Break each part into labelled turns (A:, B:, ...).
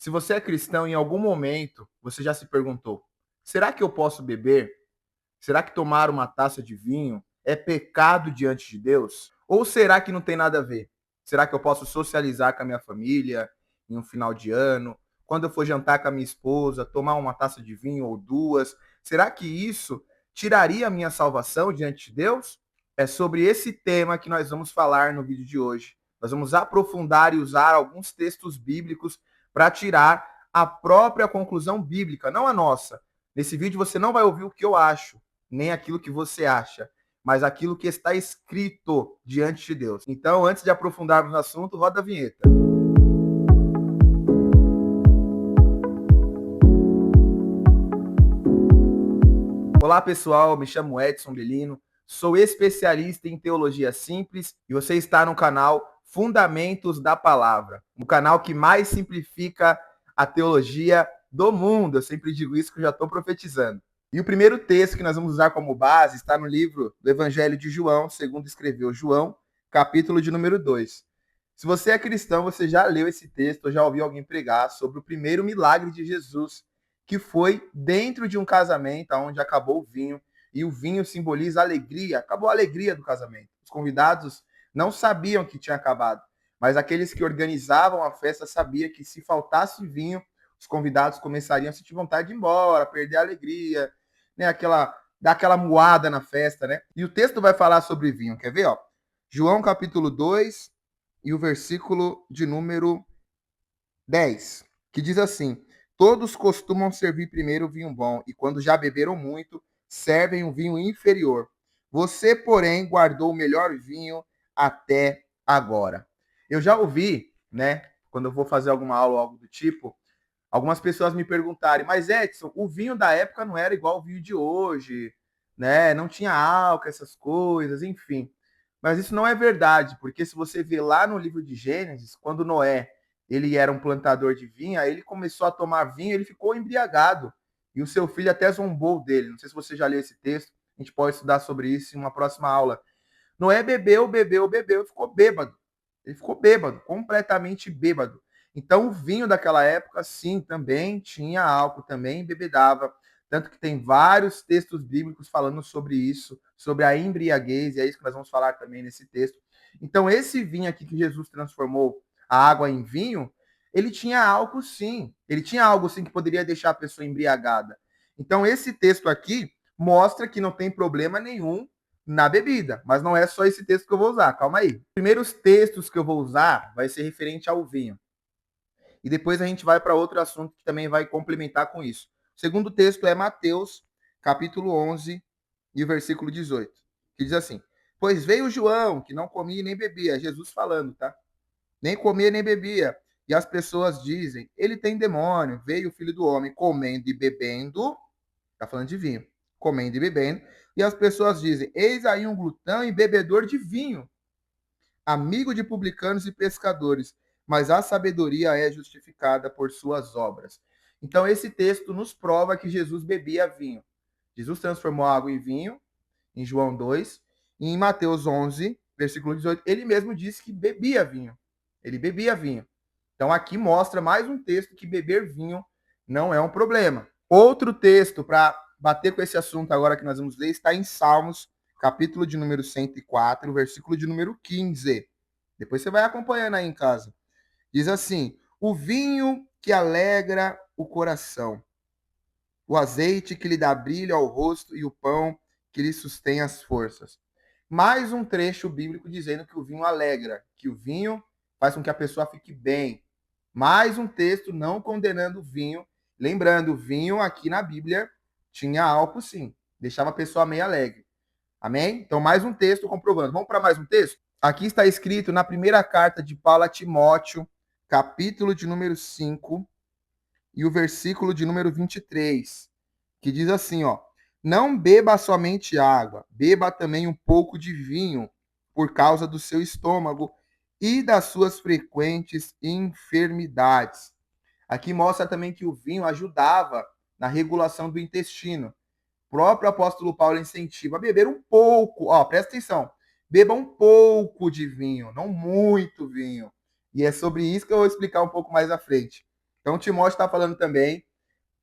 A: Se você é cristão, em algum momento você já se perguntou: será que eu posso beber? Será que tomar uma taça de vinho é pecado diante de Deus? Ou será que não tem nada a ver? Será que eu posso socializar com a minha família em um final de ano? Quando eu for jantar com a minha esposa, tomar uma taça de vinho ou duas? Será que isso tiraria a minha salvação diante de Deus? É sobre esse tema que nós vamos falar no vídeo de hoje. Nós vamos aprofundar e usar alguns textos bíblicos para tirar a própria conclusão bíblica, não a nossa. Nesse vídeo você não vai ouvir o que eu acho, nem aquilo que você acha, mas aquilo que está escrito diante de Deus. Então, antes de aprofundarmos no assunto, roda a vinheta. Olá, pessoal, me chamo Edson Belino, sou especialista em teologia simples e você está no canal Fundamentos da Palavra, o canal que mais simplifica a teologia do mundo. Eu sempre digo isso que eu já estou profetizando. E o primeiro texto que nós vamos usar como base está no livro do Evangelho de João, segundo escreveu João, capítulo de número 2. Se você é cristão, você já leu esse texto, ou já ouviu alguém pregar sobre o primeiro milagre de Jesus, que foi dentro de um casamento onde acabou o vinho, e o vinho simboliza alegria, acabou a alegria do casamento. Os convidados não sabiam que tinha acabado, mas aqueles que organizavam a festa sabiam que se faltasse vinho, os convidados começariam a sentir vontade de ir embora, perder a alegria, né? Dar aquela moada na festa, né? E o texto vai falar sobre vinho, quer ver? Ó? João capítulo 2 e o versículo de número 10, que diz assim: todos costumam servir primeiro o vinho bom, e quando já beberam muito, servem o vinho inferior. Você, porém, guardou o melhor vinho até agora. Eu já ouvi, né, quando eu vou fazer alguma aula ou algo do tipo, algumas pessoas me perguntarem, mas Edson, o vinho da época não era igual ao vinho de hoje, né? Não tinha álcool, essas coisas, enfim. Mas isso não é verdade, porque se você vê lá no livro de Gênesis, quando Noé ele era um plantador de vinho, aí ele começou a tomar vinho, ele ficou embriagado. E o seu filho até zombou dele. Não sei se você já leu esse texto, a gente pode estudar sobre isso em uma próxima aula. Noé bebeu e ficou bêbado. Ele ficou bêbado, completamente bêbado. Então, o vinho daquela época, sim, também tinha álcool, também bebedava. Tanto que tem vários textos bíblicos falando sobre isso, sobre a embriaguez, e é isso que nós vamos falar também nesse texto. Então, esse vinho aqui que Jesus transformou a água em vinho, ele tinha álcool, sim. Ele tinha algo, sim, que poderia deixar a pessoa embriagada. Então, esse texto aqui mostra que não tem problema nenhum na bebida, mas não é só esse texto que eu vou usar, calma aí. Os primeiros textos que eu vou usar vai ser referente ao vinho. E depois a gente vai para outro assunto que também vai complementar com isso. O segundo texto é Mateus, capítulo 11 e o versículo 18, que diz assim: pois veio João, que não comia nem bebia, Jesus falando, tá? Nem comia nem bebia. E as pessoas dizem, ele tem demônio, veio o filho do homem comendo e bebendo, tá falando de vinho, comendo e bebendo, e as pessoas dizem, eis aí um glutão e bebedor de vinho, amigo de publicanos e pescadores, mas a sabedoria é justificada por suas obras. Então esse texto nos prova que Jesus bebia vinho. Jesus transformou a água em vinho, em João 2, e em Mateus 11, versículo 18, ele mesmo disse que bebia vinho. Ele bebia vinho. Então aqui mostra mais um texto que beber vinho não é um problema. Outro texto para bater com esse assunto agora que nós vamos ler está em Salmos, capítulo de número 104, versículo de número 15. Depois você vai acompanhando aí em casa. Diz assim: o vinho que alegra o coração, o azeite que lhe dá brilho ao rosto e o pão que lhe sustém as forças. Mais um trecho bíblico dizendo que o vinho alegra, que o vinho faz com que a pessoa fique bem. Mais um texto não condenando o vinho. Lembrando, o vinho aqui na Bíblia tinha álcool sim, deixava a pessoa meio alegre. Amém? Então, mais um texto comprovando. Vamos para mais um texto? Aqui está escrito na primeira carta de Paulo a Timóteo, capítulo de número 5, e o versículo de número 23, que diz assim, ó: não beba somente água, beba também um pouco de vinho, por causa do seu estômago e das suas frequentes enfermidades. Aqui mostra também que o vinho ajudava na regulação do intestino. O próprio apóstolo Paulo incentiva a beber um pouco, ó, presta atenção, beba um pouco de vinho, não muito vinho. E é sobre isso que eu vou explicar um pouco mais à frente. Então, Timóteo está falando também,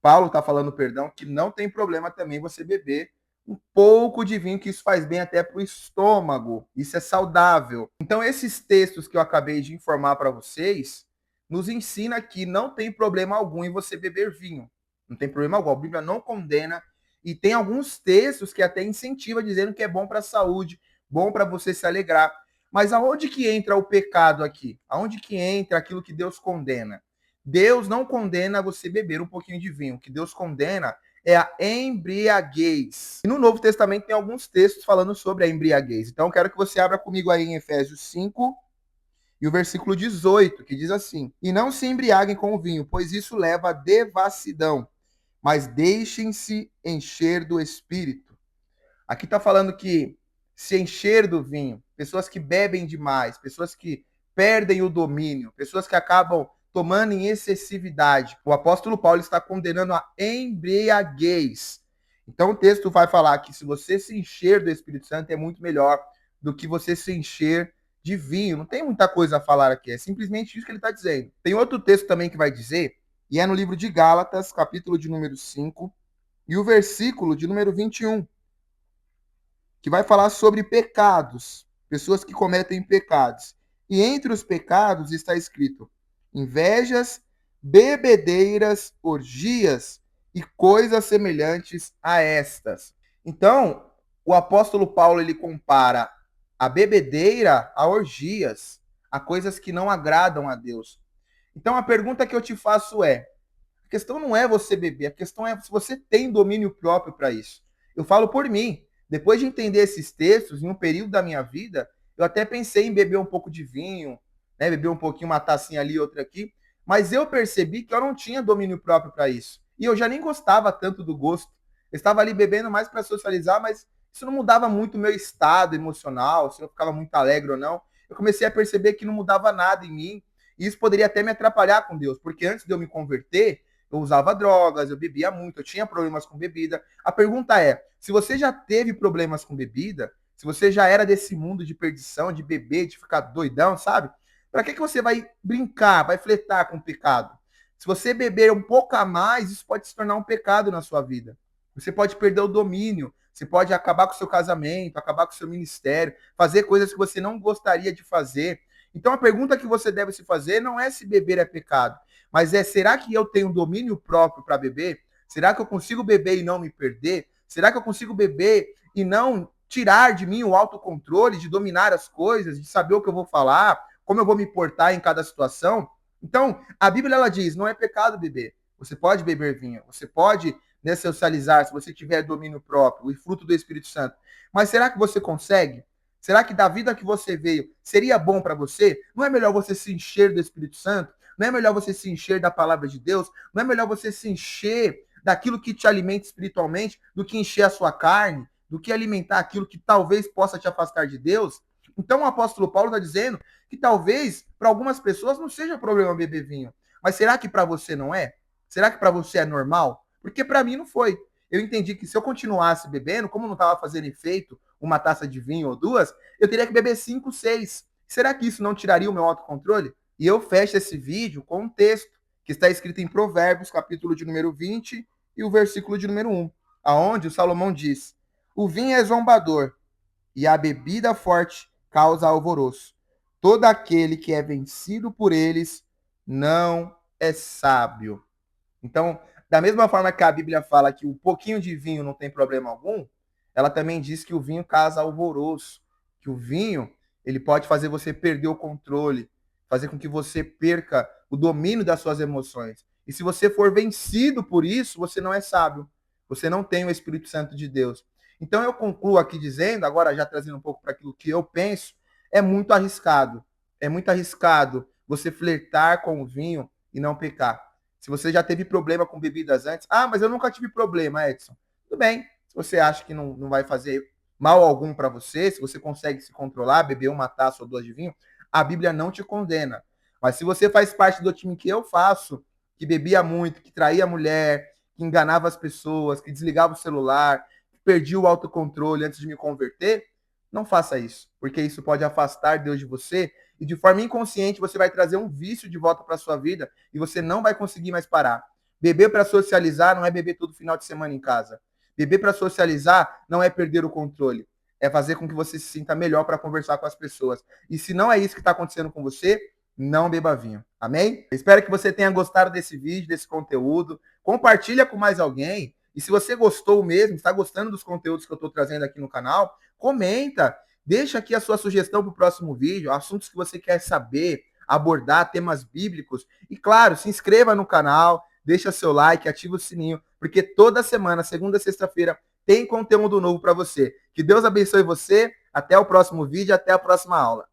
A: Paulo está falando, perdão, que não tem problema também você beber um pouco de vinho, que isso faz bem até para o estômago. Isso é saudável. Então, esses textos que eu acabei de informar para vocês nos ensina que não tem problema algum em você beber vinho. Não tem problema algum. A Bíblia não condena. E tem alguns textos que até incentivam, dizendo que é bom para a saúde, bom para você se alegrar. Mas aonde que entra o pecado aqui? Aonde que entra aquilo que Deus condena? Deus não condena você beber um pouquinho de vinho. O que Deus condena é a embriaguez. E no Novo Testamento tem alguns textos falando sobre a embriaguez. Então eu quero que você abra comigo aí em Efésios 5 e o versículo 18, que diz assim: E não se embriaguem com o vinho, pois isso leva à devassidão, mas deixem-se encher do Espírito. Aqui está falando que se encher do vinho, pessoas que bebem demais, pessoas que perdem o domínio, pessoas que acabam tomando em excessividade. O apóstolo Paulo está condenando a embriaguez. Então o texto vai falar que se você se encher do Espírito Santo é muito melhor do que você se encher de vinho. Não tem muita coisa a falar aqui, é simplesmente isso que ele está dizendo. Tem outro texto também que vai dizer, e é no livro de Gálatas, capítulo de número 5, e o versículo de número 21, que vai falar sobre pecados, pessoas que cometem pecados. E entre os pecados está escrito invejas, bebedeiras, orgias e coisas semelhantes a estas. Então, o apóstolo Paulo ele compara a bebedeira a orgias, a coisas que não agradam a Deus. Então, a pergunta que eu te faço é: a questão não é você beber, a questão é se você tem domínio próprio para isso. Eu falo por mim. Depois de entender esses textos, em um período da minha vida, eu até pensei em beber um pouco de vinho, né, beber um pouquinho, uma tacinha ali, outra aqui, mas eu percebi que eu não tinha domínio próprio para isso. E eu já nem gostava tanto do gosto. Eu estava ali bebendo mais para socializar, mas isso não mudava muito o meu estado emocional, se eu ficava muito alegre ou não. Eu comecei a perceber que não mudava nada em mim, e isso poderia até me atrapalhar com Deus, porque antes de eu me converter, eu usava drogas, eu bebia muito, eu tinha problemas com bebida. A pergunta é: se você já teve problemas com bebida, se você já era desse mundo de perdição, de beber, de ficar doidão, sabe? Para que você vai brincar, vai fletar com o pecado? Se você beber um pouco a mais, isso pode se tornar um pecado na sua vida. Você pode perder o domínio, você pode acabar com o seu casamento, acabar com o seu ministério, fazer coisas que você não gostaria de fazer. Então a pergunta que você deve se fazer não é se beber é pecado, mas será que eu tenho domínio próprio para beber? Será que eu consigo beber e não me perder? Será que eu consigo beber e não tirar de mim o autocontrole, de dominar as coisas, de saber o que eu vou falar, como eu vou me portar em cada situação? Então, a Bíblia ela diz, não é pecado beber. Você pode beber vinho, você pode, né, socializar, se você tiver domínio próprio e fruto do Espírito Santo. Mas será que você consegue? Será que da vida que você veio seria bom para você? Não é melhor você se encher do Espírito Santo? Não é melhor você se encher da palavra de Deus? Não é melhor você se encher daquilo que te alimenta espiritualmente do que encher a sua carne, do que alimentar aquilo que talvez possa te afastar de Deus? Então o apóstolo Paulo está dizendo que talvez para algumas pessoas não seja problema beber vinho. Mas será que para você não é? Será que para você é normal? Porque para mim não foi. Eu entendi que se eu continuasse bebendo, como não estava fazendo efeito uma taça de vinho ou duas, eu teria que beber 5, 6. Será que isso não tiraria o meu autocontrole? E eu fecho esse vídeo com um texto que está escrito em Provérbios, capítulo de número 20 e o versículo de número 1, aonde o Salomão diz: o vinho é zombador e a bebida forte causa alvoroço. Todo aquele que é vencido por eles não é sábio. Então, da mesma forma que a Bíblia fala que um pouquinho de vinho não tem problema algum, ela também diz que o vinho causa alvoroço, que o vinho ele pode fazer você perder o controle, fazer com que você perca o domínio das suas emoções. E se você for vencido por isso, você não é sábio. Você não tem o Espírito Santo de Deus. Então eu concluo aqui dizendo, agora já trazendo um pouco para aquilo que eu penso, é muito arriscado. É muito arriscado você flertar com o vinho e não pecar. Se você já teve problema com bebidas antes, mas eu nunca tive problema, Edson. Tudo bem. Se você acha que não vai fazer mal algum para você, se você consegue se controlar, beber uma taça ou duas de vinho, a Bíblia não te condena. Mas se você faz parte do time que eu faço, que bebia muito, que traía a mulher, que enganava as pessoas, que desligava o celular, que perdia o autocontrole antes de me converter, não faça isso, porque isso pode afastar Deus de você e de forma inconsciente você vai trazer um vício de volta para sua vida e você não vai conseguir mais parar. Beber para socializar não é beber todo final de semana em casa. Beber para socializar não é perder o controle. É fazer com que você se sinta melhor para conversar com as pessoas. E se não é isso que está acontecendo com você, não beba vinho. Amém? Espero que você tenha gostado desse vídeo, desse conteúdo. Compartilha com mais alguém. E se você gostou mesmo, está gostando dos conteúdos que eu estou trazendo aqui no canal, comenta. Deixa aqui a sua sugestão para o próximo vídeo, assuntos que você quer saber, abordar, temas bíblicos. E claro, se inscreva no canal, deixa seu like, ativa o sininho, porque toda semana, segunda a sexta-feira, tem conteúdo novo para você. Que Deus abençoe você. Até o próximo vídeo, até a próxima aula.